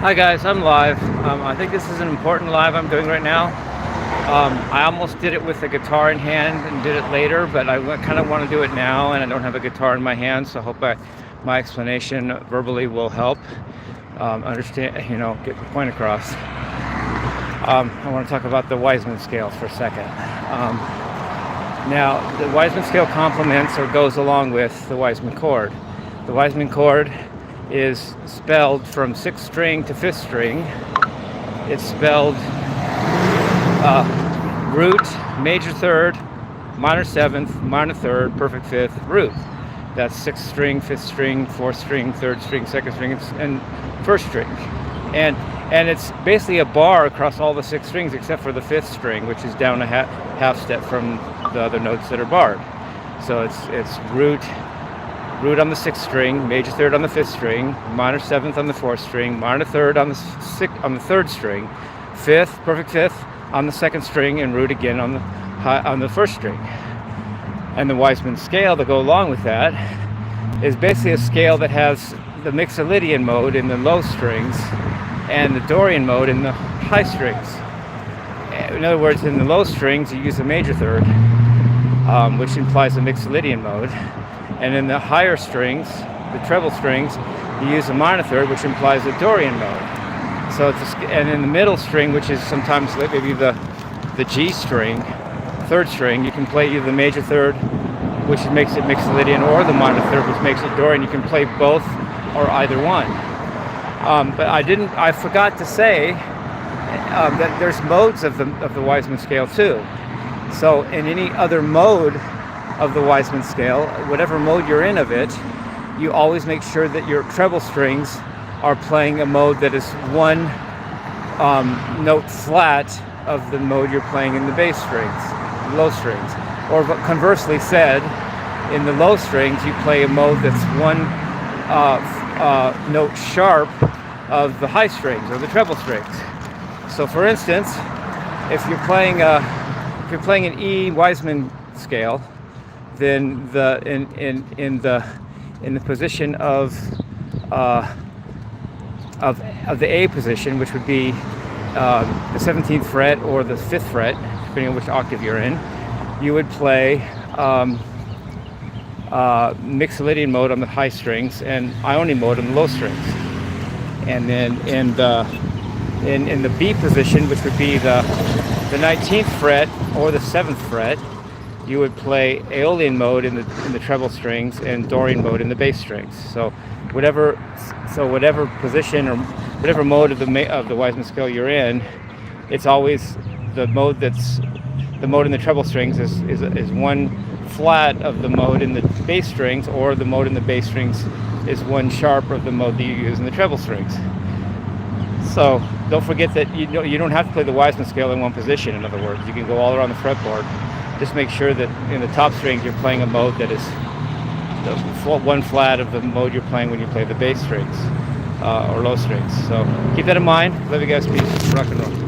Hi guys, I'm live. I think this is an important live I'm doing right now. I almost did it with a guitar in hand and did it later, but I kind of want to do it now, and I don't have a guitar in my hand, so I hope my explanation verbally will help understand, get the point across. I want to talk about the Wiseman scale for a second. Now, the Wiseman scale complements or goes along with the Wiseman chord. The Wiseman chord is spelled from 6th string to 5th string. It's spelled root, major third, minor 7th, minor 3rd, perfect 5th, root. That's 6th string, 5th string, 4th string, 3rd string, 2nd string, and 1st string. And it's basically a bar across all the 6 strings except for the 5th string, which is down a half step from the other notes that are barred. So it's root on the 6th string, major 3rd on the 5th string, minor 7th on the 4th string, minor 3rd on the 3rd string, 5th, perfect 5th on the 2nd string, and root again on the 1st string. And the Wiseman scale to go along with that is basically a scale that has the Mixolydian mode in the low strings and the Dorian mode in the high strings. In other words, in the low strings you use a major 3rd, which implies a Mixolydian mode. And in the higher strings, the treble strings, you use a minor 3rd, which implies a Dorian mode. So and in the middle string, which is sometimes maybe the G string, 3rd string, you can play either the major 3rd, which makes it Mixolydian, or the minor 3rd, which makes it Dorian. You can play both or either one. But I forgot to say that there's modes of the Wiseman scale too. So in any other mode of the Wiseman scale, whatever mode you're in of it, you always make sure that your treble strings are playing a mode that is one note flat of the mode you're playing in the bass strings, low strings. Or conversely said, in the low strings you play a mode that's one note sharp of the high strings or the treble strings. So for instance, if you're playing an E Wiseman scale, then in the position of the A position, which would be the 17th fret or the 5th fret, depending on which octave you're in, you would play Mixolydian mode on the high strings and Ionian mode on the low strings. And then in the B position, which would be the 19th fret or the 7th fret, you would play Aeolian mode in the treble strings and Dorian mode in the bass strings. So whatever position or whatever mode of the Wiseman scale you're in, it's always the mode in the treble strings is one flat of the mode in the bass strings, or the mode in the bass strings is one sharp of the mode that you use in the treble strings. So don't forget that you don't have to play the Wiseman scale in one position. In other words, you can go all around the fretboard. Just make sure that in the top strings you're playing a mode that is the one flat of the mode you're playing when you play the bass strings or low strings. So keep that in mind. Love you guys. Peace. Rock and roll.